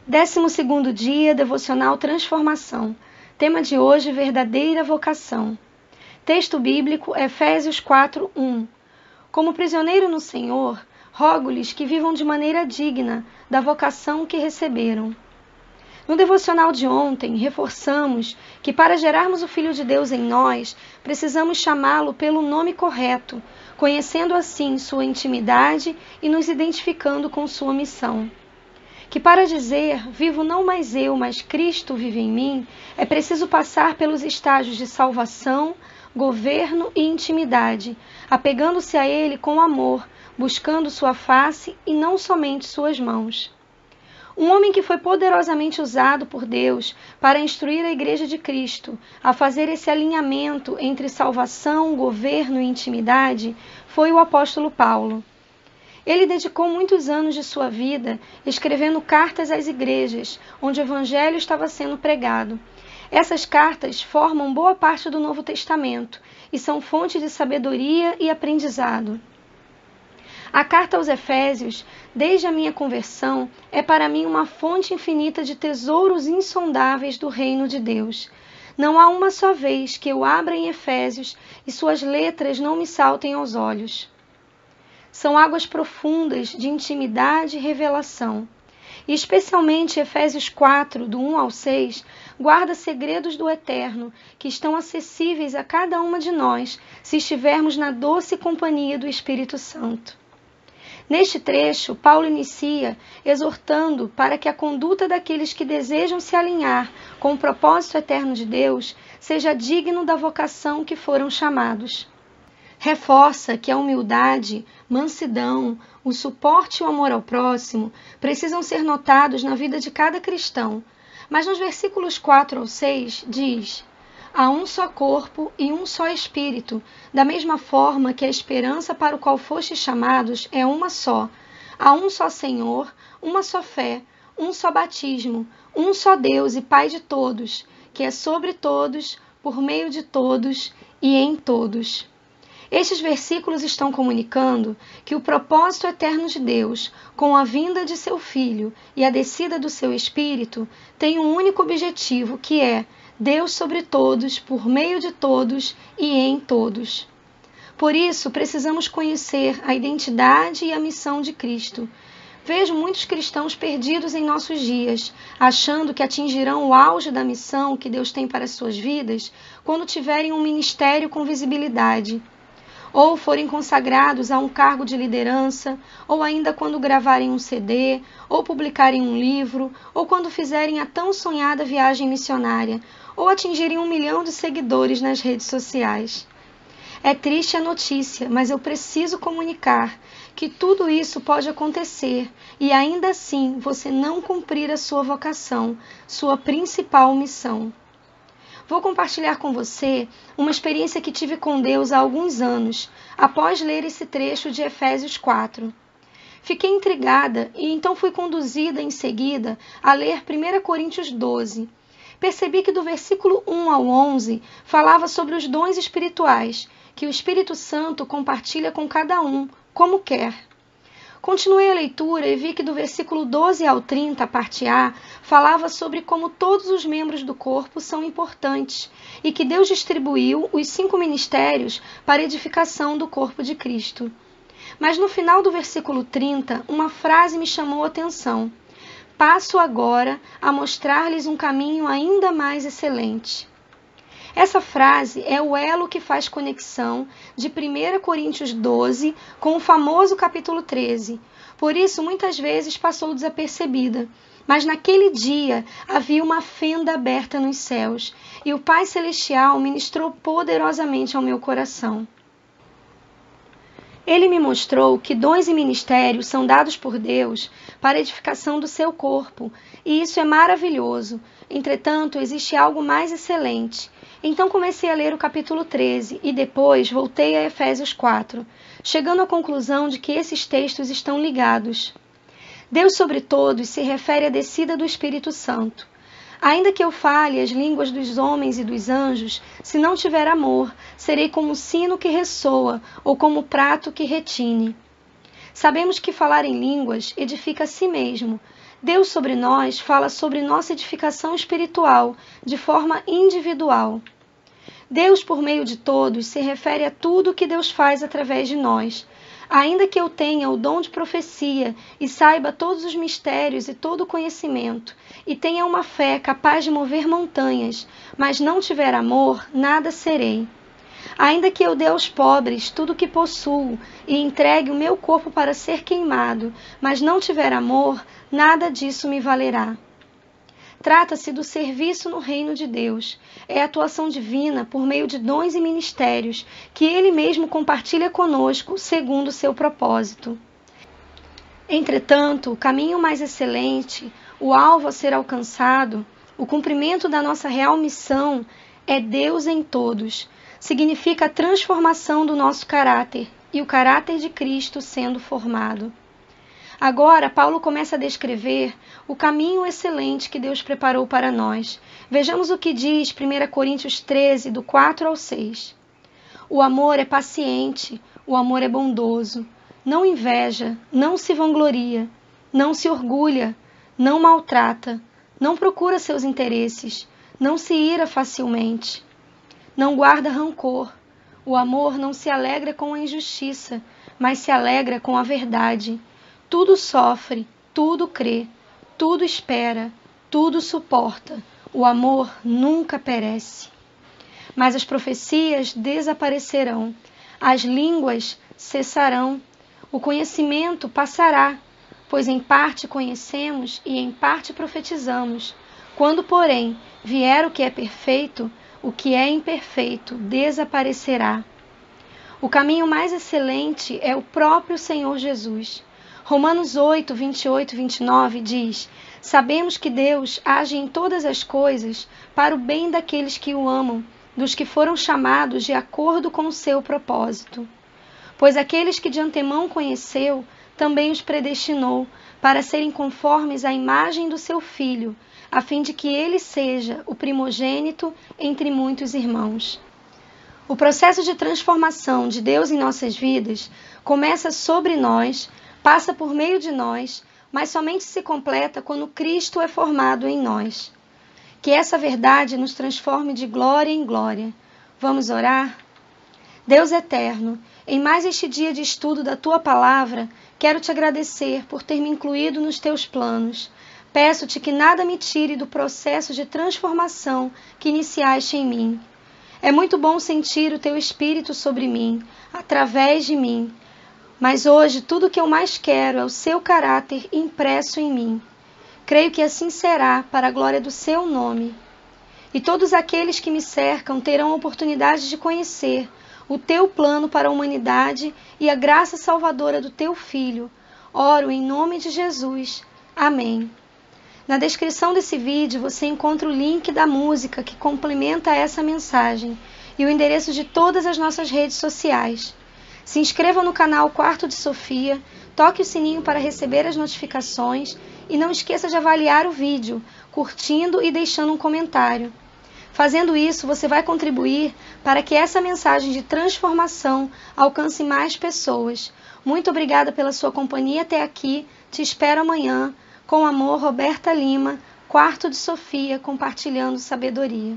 12º dia, devocional Transformação. Tema de hoje, verdadeira vocação. Texto bíblico, Efésios 4:1. Como prisioneiro no Senhor, rogo-lhes que vivam de maneira digna da vocação que receberam. No devocional de ontem, reforçamos que para gerarmos o Filho de Deus em nós, precisamos chamá-lo pelo nome correto, conhecendo assim sua intimidade e nos identificando com sua missão. Que para dizer, vivo não mais eu, mas Cristo vive em mim, é preciso passar pelos estágios de salvação, governo e intimidade, apegando-se a Ele com amor, buscando sua face e não somente suas mãos. Um homem que foi poderosamente usado por Deus para instruir a Igreja de Cristo a fazer esse alinhamento entre salvação, governo e intimidade foi o apóstolo Paulo. Ele dedicou muitos anos de sua vida escrevendo cartas às igrejas, onde o Evangelho estava sendo pregado. Essas cartas formam boa parte do Novo Testamento e são fonte de sabedoria e aprendizado. A carta aos Efésios, desde a minha conversão, é para mim uma fonte infinita de tesouros insondáveis do reino de Deus. Não há uma só vez que eu abra em Efésios e suas letras não me saltem aos olhos. São águas profundas de intimidade e revelação. E especialmente Efésios 4, do 1 ao 6, guarda segredos do Eterno que estão acessíveis a cada uma de nós se estivermos na doce companhia do Espírito Santo. Neste trecho, Paulo inicia exortando para que a conduta daqueles que desejam se alinhar com o propósito eterno de Deus seja digno da vocação que foram chamados. Reforça que a humildade, mansidão, o suporte e o amor ao próximo precisam ser notados na vida de cada cristão. Mas nos versículos 4 ao 6 diz: há um só corpo e um só Espírito, da mesma forma que a esperança para o qual fostes chamados é uma só. Há um só Senhor, uma só fé, um só batismo, um só Deus e Pai de todos, que é sobre todos, por meio de todos e em todos. Estes versículos estão comunicando que o propósito eterno de Deus, com a vinda de seu Filho e a descida do seu Espírito, tem um único objetivo, que é Deus sobre todos, por meio de todos e em todos. Por isso, precisamos conhecer a identidade e a missão de Cristo. Vejo muitos cristãos perdidos em nossos dias, achando que atingirão o auge da missão que Deus tem para suas vidas quando tiverem um ministério com visibilidade, ou forem consagrados a um cargo de liderança, ou ainda quando gravarem um CD, ou publicarem um livro, ou quando fizerem a tão sonhada viagem missionária, ou atingirem 1 milhão de seguidores nas redes sociais. É triste a notícia, mas eu preciso comunicar que tudo isso pode acontecer e ainda assim você não cumprir a sua vocação, sua principal missão. Vou compartilhar com você uma experiência que tive com Deus há alguns anos, após ler esse trecho de Efésios 4. Fiquei intrigada e então fui conduzida em seguida a ler 1 Coríntios 12. Percebi que do versículo 1 ao 11 falava sobre os dons espirituais, que o Espírito Santo compartilha com cada um, como quer. Continuei a leitura e vi que do versículo 12 ao 30, a parte A, falava sobre como todos os membros do corpo são importantes e que Deus distribuiu os 5 ministérios para a edificação do corpo de Cristo. Mas no final do versículo 30, uma frase me chamou a atenção. Passo agora a mostrar-lhes um caminho ainda mais excelente. Essa frase é o elo que faz conexão de 1 Coríntios 12 com o famoso capítulo 13. Por isso, muitas vezes passou desapercebida. Mas naquele dia havia uma fenda aberta nos céus e o Pai Celestial ministrou poderosamente ao meu coração. Ele me mostrou que dons e ministérios são dados por Deus para a edificação do seu corpo, e isso é maravilhoso. Entretanto, existe algo mais excelente. Então comecei a ler o capítulo 13 e depois voltei a Efésios 4, chegando à conclusão de que esses textos estão ligados. Deus sobre todos se refere à descida do Espírito Santo. Ainda que eu fale as línguas dos homens e dos anjos, se não tiver amor, serei como o sino que ressoa ou como o prato que retine. Sabemos que falar em línguas edifica a si mesmo. Deus sobre nós fala sobre nossa edificação espiritual, de forma individual. Deus, por meio de todos, se refere a tudo o que Deus faz através de nós. Ainda que eu tenha o dom de profecia e saiba todos os mistérios e todo o conhecimento, e tenha uma fé capaz de mover montanhas, mas não tiver amor, nada serei. Ainda que eu dê aos pobres tudo o que possuo e entregue o meu corpo para ser queimado, mas não tiver amor, nada disso me valerá. Trata-se do serviço no reino de Deus. É a atuação divina por meio de dons e ministérios que Ele mesmo compartilha conosco segundo o seu propósito. Entretanto, o caminho mais excelente, o alvo a ser alcançado, o cumprimento da nossa real missão é Deus em todos. Significa a transformação do nosso caráter e o caráter de Cristo sendo formado. Agora, Paulo começa a descrever o caminho excelente que Deus preparou para nós. Vejamos o que diz 1 Coríntios 13, do 4 ao 6. O amor é paciente, o amor é bondoso, não inveja, não se vangloria, não se orgulha, não maltrata, não procura seus interesses, não se ira facilmente, não guarda rancor. O amor não se alegra com a injustiça, mas se alegra com a verdade. Tudo sofre, tudo crê, tudo espera, tudo suporta. O amor nunca perece. Mas as profecias desaparecerão, as línguas cessarão, o conhecimento passará, pois em parte conhecemos e em parte profetizamos. Quando, porém, vier o que é perfeito, o que é imperfeito desaparecerá. O caminho mais excelente é o próprio Senhor Jesus. Romanos 8, 28 e 29 diz: Sabemos que Deus age em todas as coisas para o bem daqueles que o amam, dos que foram chamados de acordo com o seu propósito. Pois aqueles que de antemão conheceu, também os predestinou para serem conformes à imagem do seu Filho, a fim de que ele seja o primogênito entre muitos irmãos. O processo de transformação de Deus em nossas vidas começa sobre nós, passa por meio de nós, mas somente se completa quando Cristo é formado em nós. Que essa verdade nos transforme de glória em glória. Vamos orar? Deus eterno, em mais este dia de estudo da Tua Palavra, quero Te agradecer por ter me incluído nos Teus planos. Peço-Te que nada me tire do processo de transformação que iniciaste em mim. É muito bom sentir o Teu Espírito sobre mim, através de mim. Mas hoje tudo o que eu mais quero é o Seu caráter impresso em mim. Creio que assim será para a glória do Seu nome. E todos aqueles que me cercam terão a oportunidade de conhecer o Teu plano para a humanidade e a graça salvadora do Teu Filho. Oro em nome de Jesus. Amém. Na descrição desse vídeo você encontra o link da música que complementa essa mensagem e o endereço de todas as nossas redes sociais. Se inscreva no canal Quarto de Sofia, toque o sininho para receber as notificações e não esqueça de avaliar o vídeo, curtindo e deixando um comentário. Fazendo isso, você vai contribuir para que essa mensagem de transformação alcance mais pessoas. Muito obrigada pela sua companhia até aqui. Te espero amanhã. Com amor, Roberta Lima, Quarto de Sofia, compartilhando sabedoria.